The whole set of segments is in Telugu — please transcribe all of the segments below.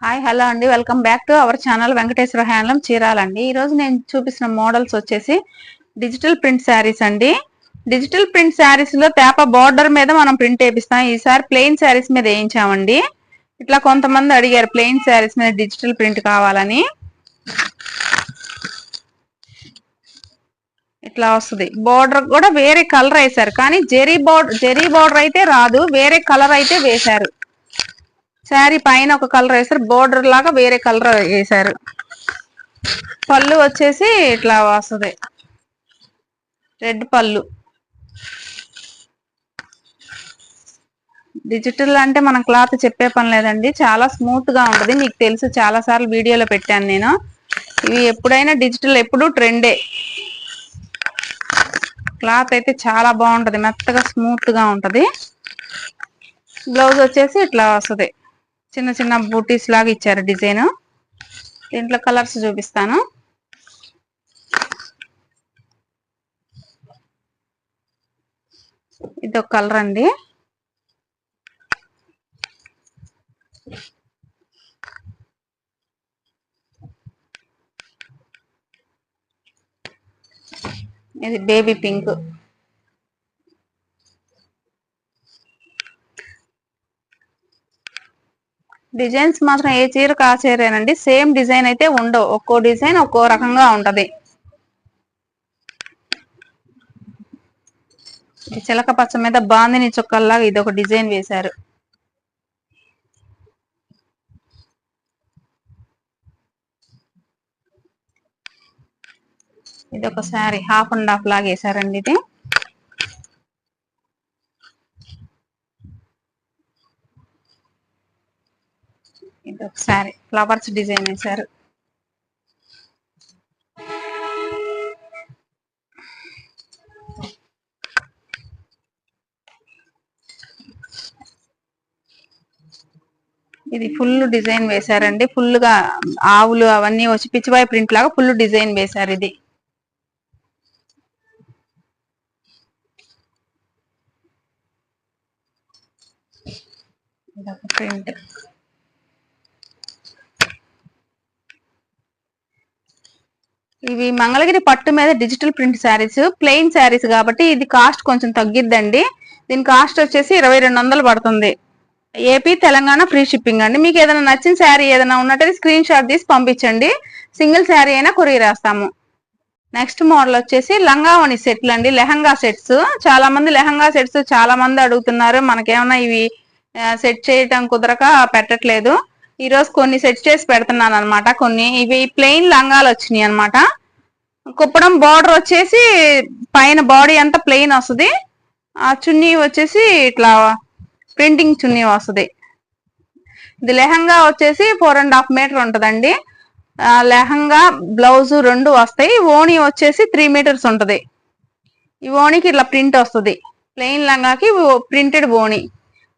హాయ్ హలో అండి, welcome back to our channel Venkateswara handloom Chirala అండి. ఈరోజు నేను చూపిస్తున్న మోడల్స్ వచ్చేసి డిజిటల్ ప్రింట్ శారీస్ అండి. డిజిటల్ ప్రింట్ శారీస్ లో తేప బార్డర్ మీద మనం ప్రింట్ వేపిస్తాం. ఈసారి ప్లెయిన్ శారీస్ మీద వేయించామండి. ఇట్లా కొంతమంది అడిగారు ప్లెయిన్ శారీస్ మీద డిజిటల్ ప్రింట్ కావాలని. ఇట్లా వస్తుంది. బార్డర్ కూడా వేరే కలర్ వేశారు, కానీ జెరీ బార్డర్ అయితే రాదు, వేరే కలర్ అయితే వేశారు. శారీ పైన ఒక కలర్ వేసారు, బోర్డర్ లాగా వేరే కలర్ వేసారు. పళ్ళు వచ్చేసి ఇట్లా వస్తుంది, రెడ్ పళ్ళు. డిజిటల్ అంటే మనం క్లాత్ చెప్పే పని లేదండి, చాలా స్మూత్ గా ఉంటుంది. మీకు తెలుసు, చాలా సార్లు వీడియోలో పెట్టాను నేను. ఇవి ఎప్పుడైనా డిజిటల్ ఎప్పుడు ట్రెండే. క్లాత్ అయితే చాలా బాగుంటది, మెత్తగా స్మూత్ గా ఉంటది. బ్లౌజ్ వచ్చేసి ఇట్లా వస్తుంది, చిన్న చిన్న బూటీస్ లాగా ఇచ్చారు డిజైన్. దీంట్లో కలర్స్ చూపిస్తాను. ఇది ఒక కలర్ అండి. ఇది బేబీ పింక్. డిజైన్స్ మాత్రం ఏ చీరకు ఆ చీరేనండి, సేమ్ డిజైన్ అయితే ఉండవు. ఒక్కో డిజైన్ ఒక్కో రకంగా ఉంటది. చిలక పచ్చ మీద బాందిని చుక్కల్లాగా ఇది ఒక డిజైన్ వేశారు. ఇది ఒక శారీ హాఫ్ అండ్ హాఫ్ లాగా వేసారండి. ఇది ఒక శారీ ఫ్లవర్స్ డిజైన్ వేశారు. ఇది ఫుల్ డిజైన్ వేశారండి, ఫుల్ గా ఆవులు అవన్నీ వచ్చి పిచ్చివాయి ప్రింట్ లాగా ఫుల్ డిజైన్ వేశారు. ఇది ప్రింట్. ఇవి మంగళగిరి పట్టు మీద digital print saris, plain saris కాబట్టి ఇది కాస్ట్ కొంచెం తగ్గిద్దండి. దీని కాస్ట్ వచ్చేసి 2200 పడుతుంది. ఏపీ తెలంగాణ ఫ్రీ షిప్పింగ్ అండి. మీకు ఏదైనా నచ్చిన శారీ ఏదైనా ఉన్నట్టయితే స్క్రీన్ షాట్ తీసి పంపించండి, సింగిల్ శారీ అయినా కొరియర్ వేస్తాము. నెక్స్ట్ మోడల్ వచ్చేసి లంగావణి సెట్లు అండి, లెహంగా సెట్స్. చాలా మంది లెహంగా సెట్స్ చాలా మంది అడుగుతున్నారు. మనకేమన్నా ఇవి సెట్ చేయటం కుదరక పెట్టట్లేదు. ఈ రోజు కొన్ని సెట్ చేసి పెడుతున్నాను అనమాట. కొన్ని ఇవి ప్లెయిన్ లంగాలు వచ్చినాయి అనమాట. కుప్పడం బార్డర్ వచ్చేసి పైన బాడీ అంతా ప్లెయిన్ వస్తుంది. ఆ చున్నీ వచ్చేసి ఇట్లా ప్రింటింగ్ చున్నీ వస్తుంది. ఇది లెహంగా వచ్చేసి 4.5 మీటర్ ఉంటదండి. లెహంగా బ్లౌజ్ రెండు వస్తాయి. ఓణి వచ్చేసి 3 మీటర్స్ ఉంటది. ఈ ఓణికి ఇట్లా ప్రింట్ వస్తుంది. ప్లెయిన్ లంగాకి ప్రింటెడ్ ఓణి.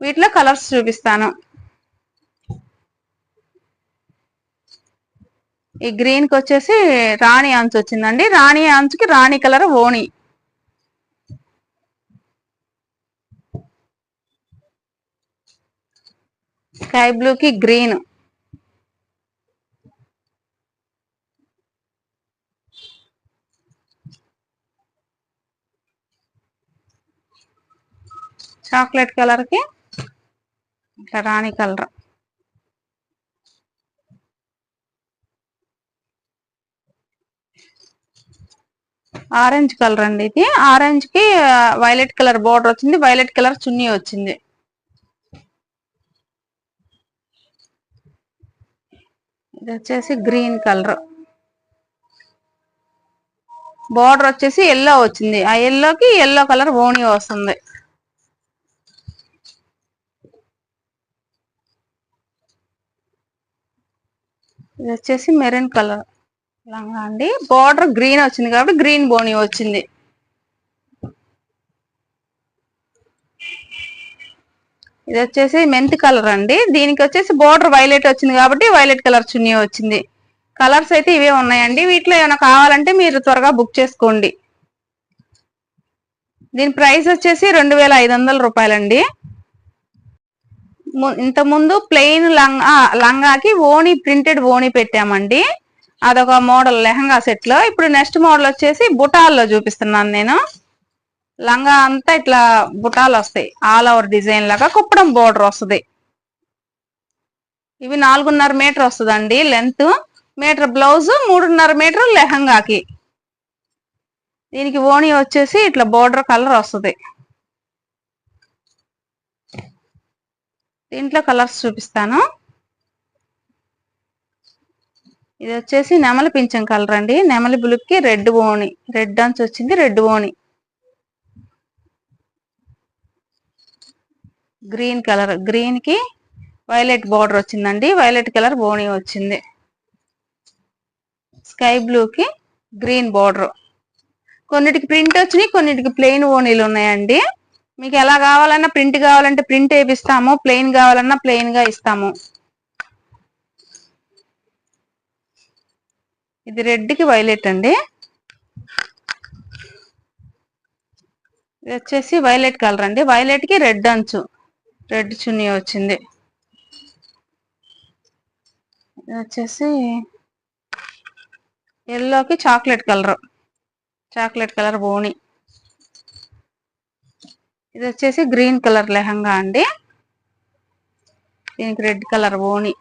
వీటిలో కలర్స్ చూపిస్తాను. ఈ గ్రీన్ కి వచ్చేసి రాణి అంచు వచ్చిందండి. రాణి అంచుకి రాణి కలర్ ఓణి. స్కై బ్లూ కి గ్రీన్. చాక్లెట్ కలర్ కి ఇట్లా రాణి కలర్. ఆరెంజ్ కలర్ అండి. ఇది ఆరెంజ్ కి వైలెట్ కలర్ బోర్డర్ వచ్చింది, వైలెట్ కలర్ చున్నీ వచ్చింది. ఇది వచ్చేసి గ్రీన్ కలర్, బోర్డర్ వచ్చేసి ఎల్లో వచ్చింది. ఆ ఎల్లోకి ఎల్లో కలర్ ఓణి వస్తుంది. ఇది వచ్చేసి మెరూన్ కలర్ లంగా అండి. బోర్డర్ గ్రీన్ వచ్చింది కాబట్టి గ్రీన్ బోణి వచ్చింది. ఇది వచ్చేసి మెంతి కలర్ అండి. దీనికి వచ్చేసి బోర్డర్ వైలెట్ వచ్చింది కాబట్టి వైలెట్ కలర్ చున్నీ వచ్చింది. కలర్స్ అయితే ఇవే ఉన్నాయండి. వీటిలో ఏమైనా కావాలంటే మీరు త్వరగా బుక్ చేసుకోండి. దీని ప్రైస్ వచ్చేసి 2500 రూపాయలండి. ఇంత ముందు ప్లెయిన్ లంగాకి ఓణి ప్రింటెడ్ ఓణి పెట్టామండి. అదొక మోడల్ లెహంగా సెట్ లో. ఇప్పుడు నెక్స్ట్ మోడల్ వచ్చేసి బుటాల్లో చూపిస్తున్నాను నేను. లంగా అంతా ఇట్లా బుటాలు వస్తాయి, ఆల్ ఓవర్ డిజైన్ లాగా కుప్పడం బోర్డర్ వస్తుంది. ఇవి 4.5 మీటర్ వస్తుందండి లెంత్. మీటర్ బ్లౌజ్, 3.5 మీటర్ లెహంగాకి. దీనికి ఓణి వచ్చేసి ఇట్లా బోర్డర్ కలర్ వస్తుంది. దీంట్లో కలర్స్ చూపిస్తాను. ఇది వచ్చేసి నెమలి పింఛం కలర్ అండి. నెమలి బులుక్కి రెడ్ ఓణి, రెడ్ అంచు వచ్చింది, రెడ్ ఓణి. గ్రీన్ కలర్, గ్రీన్ కి వైలెట్ బార్డర్ వచ్చిందండి, వైలెట్ కలర్ ఓణి వచ్చింది. స్కై బ్లూ కి గ్రీన్ బార్డర్. కొన్నిటికి ప్రింట్ వచ్చినాయి, కొన్నిటికి ప్లెయిన్ ఓణీలు ఉన్నాయండి. మీకు ఎలా కావాలన్నా, ప్రింట్ కావాలంటే ప్రింట్ వేపిస్తాము, ప్లెయిన్ కావాలన్నా ప్లెయిన్ గా ఇస్తాము. ఇది రెడ్ కి వైలెట్ అండి. ఇది వచ్చేసి వైలెట్ కలర్ అండి. వైలెట్ కి రెడ్ అంచు, రెడ్ చున్నీ వచ్చింది. ఇది వచ్చేసి ఎల్లోకి చాక్లెట్ కలర్, చాక్లెట్ కలర్ ఓణి. ఇది వచ్చేసి గ్రీన్ కలర్ లెహంగా అండి. దీనికి రెడ్ కలర్ ఓణి.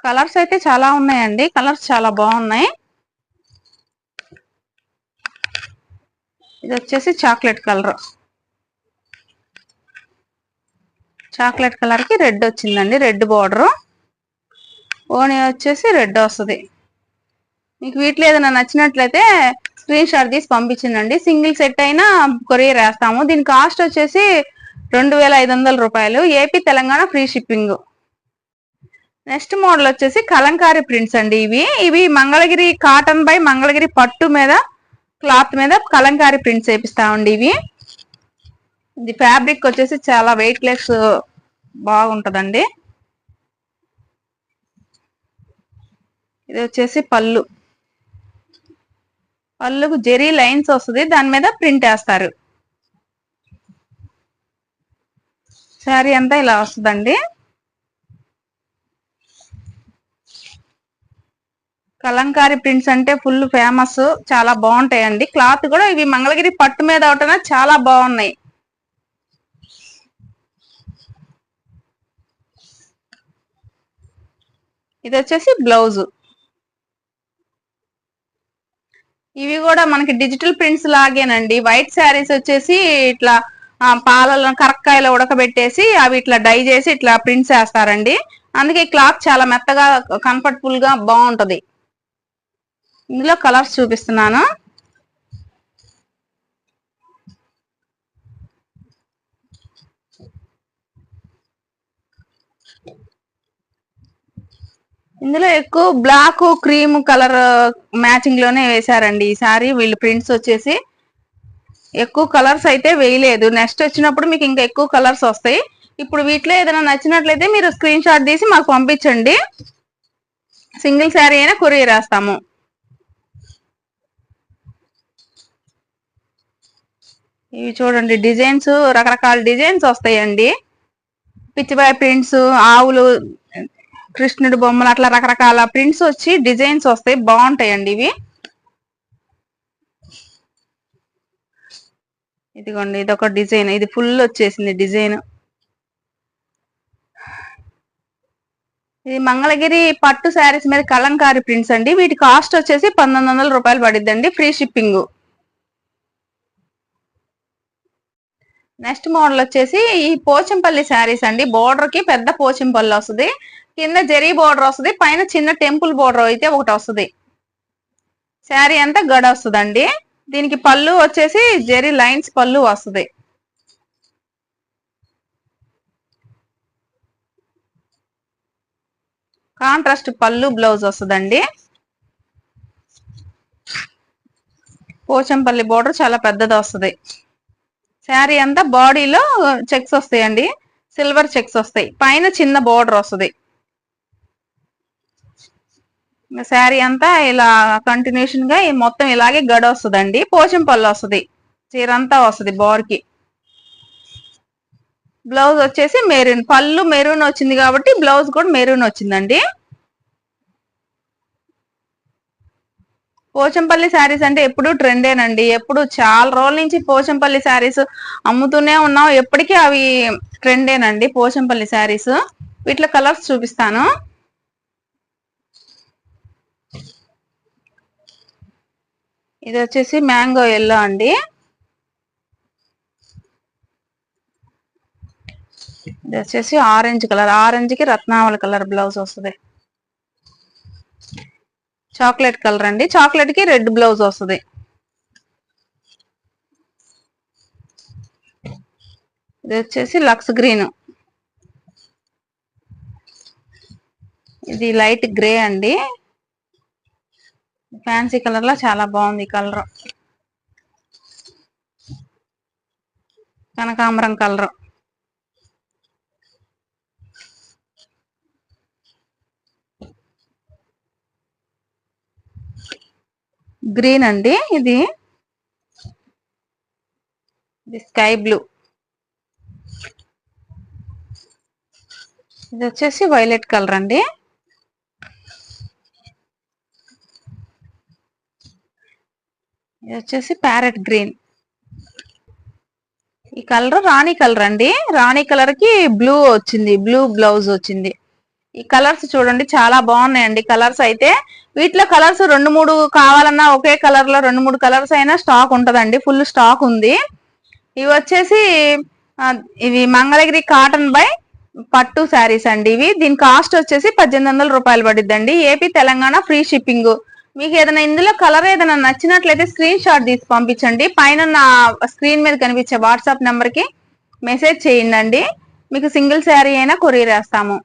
కలర్స్ అయితే చాలా ఉన్నాయండి, కలర్స్ చాలా బాగున్నాయి. ఇది వచ్చేసి చాక్లెట్ కలర్, చాక్లెట్ కలర్ కి రెడ్ వచ్చిందండి, రెడ్ బార్డర్. ఓణి వచ్చేసి రెడ్ వస్తుంది. మీకు వీటిలో ఏదైనా నచ్చినట్లయితే స్క్రీన్ షాట్ తీసి పంపించండి. సింగిల్ సెట్ అయినా కొరియర్ వేస్తాము. దీని కాస్ట్ వచ్చేసి 2500 రూపాయలు. AP Telangana free shipping. Next model వచ్చేసి కలంకారీ ప్రింట్స్ అండి. ఇవి మంగళగిరి కాటన్ బై మంగళగిరి పట్టు మీద, క్లాత్ మీద కలంకారీ ప్రింట్స్ వేపిస్తామండి. ఇది ఫ్యాబ్రిక్ వచ్చేసి చాలా వెయిట్ లెస్, బాగుంటదండి. ఇది వచ్చేసి పళ్ళు, పళ్ళుకు జెరీ లైన్స్ వస్తుంది, దాని మీద ప్రింట్ వేస్తారు. శారీ అంతా ఇలా వస్తుందండి. కలంకారీ ప్రింట్స్ అంటే ఫుల్ ఫేమస్, చాలా బాగుంటాయండి. క్లాత్ కూడా ఇవి మంగళగిరి పట్టు మీద అవటన చాలా బాగున్నాయి. ఇది వచ్చేసి బ్లౌజ్. ఇవి కూడా మనకి డిజిటల్ ప్రింట్స్ లాగేనండి. వైట్ శారీస్ వచ్చేసి ఇట్లా పాలలో కరక్కాయలో ఉడకబెట్టేసి అవి ఇట్లా డై చేసి ఇట్లా ప్రింట్స్ వేస్తారండి. అందుకే క్లాత్ చాలా మెత్తగా, కంఫర్టబుల్ గా బాగుంటది. ఇందులో కలర్స్ చూపిస్తున్నాను. ఇందులో ఎక్కువ బ్లాక్, క్రీమ్ కలర్ మ్యాచింగ్ లోనే వేశారండి ఈసారి వీళ్ళు. ప్రింట్స్ వచ్చేసి ఎక్కువ కలర్స్ అయితే వేయలేదు. నెక్స్ట్ వచ్చినప్పుడు మీకు ఇంకా ఎక్కువ కలర్స్ వస్తాయి. ఇప్పుడు వీటిలో ఏదైనా నచ్చినట్లయితే మీరు స్క్రీన్ షాట్ తీసి మాకు పంపించండి. సింగిల్ శారీ అయినా కొరియర్ వేస్తాము. ఇవి చూడండి, డిజైన్స్ రకరకాల డిజైన్స్ వస్తాయండి. పిచ్చిబాయ్ ప్రింట్స్, ఆవులు, కృష్ణుడి బొమ్మలు, అట్లా రకరకాల ప్రింట్స్ వచ్చి డిజైన్స్ వస్తాయి, బాగుంటాయండి ఇవి. ఇదిగోండి, ఇదొక డిజైన్, ఇది ఫుల్ వచ్చేసింది డిజైన్. ఇది మంగళగిరి పట్టు శారీస్ మీద కలంకారీ ప్రింట్స్ అండి. వీటి కాస్ట్ వచ్చేసి 1900 రూపాయలు పడిద్దండి, ఫ్రీ షిప్పింగ్. నెక్స్ట్ మోడల్ వచ్చేసి ఈ పోచంపల్లి శారీస్ అండి. బోర్డర్ కి పెద్ద పోచంపల్లి వస్తుంది, కింద జరీ బోర్డర్ వస్తుంది, పైన చిన్న టెంపుల్ బోర్డర్ అయితే ఒకటి వస్తుంది. శారీ అంతా గడ వస్తుందండి. దీనికి పళ్ళు వచ్చేసి జరీ లైన్స్ పళ్ళు వస్తుంది. కాంట్రాస్ట్ పళ్ళు, బ్లౌజ్ వస్తుందండి. పోచంపల్లి బోర్డర్ చాలా పెద్దది వస్తుంది. శారీ అంతా బాడీలో చెక్స్ వస్తాయండి, సిల్వర్ చెక్స్ వస్తాయి, పైన చిన్న బోర్డర్ వస్తుంది. శారీ అంతా ఇలా కంటిన్యూషన్ గా మొత్తం ఇలాగే గడ వస్తుందండి. పోచంపల్లి వస్తుంది, చీర అంతా వస్తుంది బోర్కి. బ్లౌజ్ వచ్చేసి మెరూన్, పళ్ళు మెరూన్ వచ్చింది కాబట్టి బ్లౌజ్ కూడా మెరూన్ వచ్చిందండి. పోచంపల్లి శారీస్ అంటే ఎప్పుడు ట్రెండేనండి, ఎప్పుడు చాలా రోజుల నుంచి పోచంపల్లి శారీస్ అమ్ముతూనే ఉన్నాం, ఎప్పటికీ అవి ట్రెండేనండి పోచంపల్లి శారీస్. వీటిలో కలర్స్ చూపిస్తాను. ఇది వచ్చేసి మ్యాంగో ఎల్లో అండి. ఇది వచ్చేసి ఆరెంజ్ కలర్, ఆరెంజ్ కి రత్నావళి కలర్ బ్లౌజ్ వస్తుంది. చాక్లెట్ కలర్ అండి, చాక్లెట్ కి రెడ్ బ్లౌజ్ వస్తుంది. ఇది వచ్చేసి లక్స్ గ్రీన్, ఇది లైట్ గ్రే అండి, ఫ్యాన్సీ కలర్ లో చాలా బాగుంది కలర్. కనకాంబరం కలర్, గ్రీన్ అండి, ఇది స్కై బ్లూ, ఇది వచ్చేసి వైలెట్ కలర్ అండి. ఇది వచ్చేసి ప్యారెట్ గ్రీన్. ఈ కలర్ రాణి కలర్ అండి, రాణి కలర్ కి బ్లూ వచ్చింది, బ్లూ బ్లౌజ్ వచ్చింది. ఈ కలర్స్ చూడండి చాలా బాగున్నాయండి కలర్స్ అయితే. వీటిలో కలర్స్ 2-3 కావాలన్నా ఒకే కలర్ లో 2-3 కలర్స్ అయినా స్టాక్ ఉంటదండి, ఫుల్ స్టాక్ ఉంది. ఇవి వచ్చేసి ఇవి మంగళగిరి కాటన్ బై పట్టు శారీస్ అండి. ఇవి దీని కాస్ట్ వచ్చేసి 1800 రూపాయలు పడిద్దండి. AP Telangana free shipping. మీకు ఏదైనా ఇందులో కలర్ ఏదైనా నచ్చినట్లయితే స్క్రీన్ షాట్ తీసి పంపించండి, పైన స్క్రీన్ మీద కనిపించే వాట్సాప్ నెంబర్ కి మెసేజ్ చేయండి. మీకు సింగిల్ శారీ అయినా కొరియర్ వేస్తాము.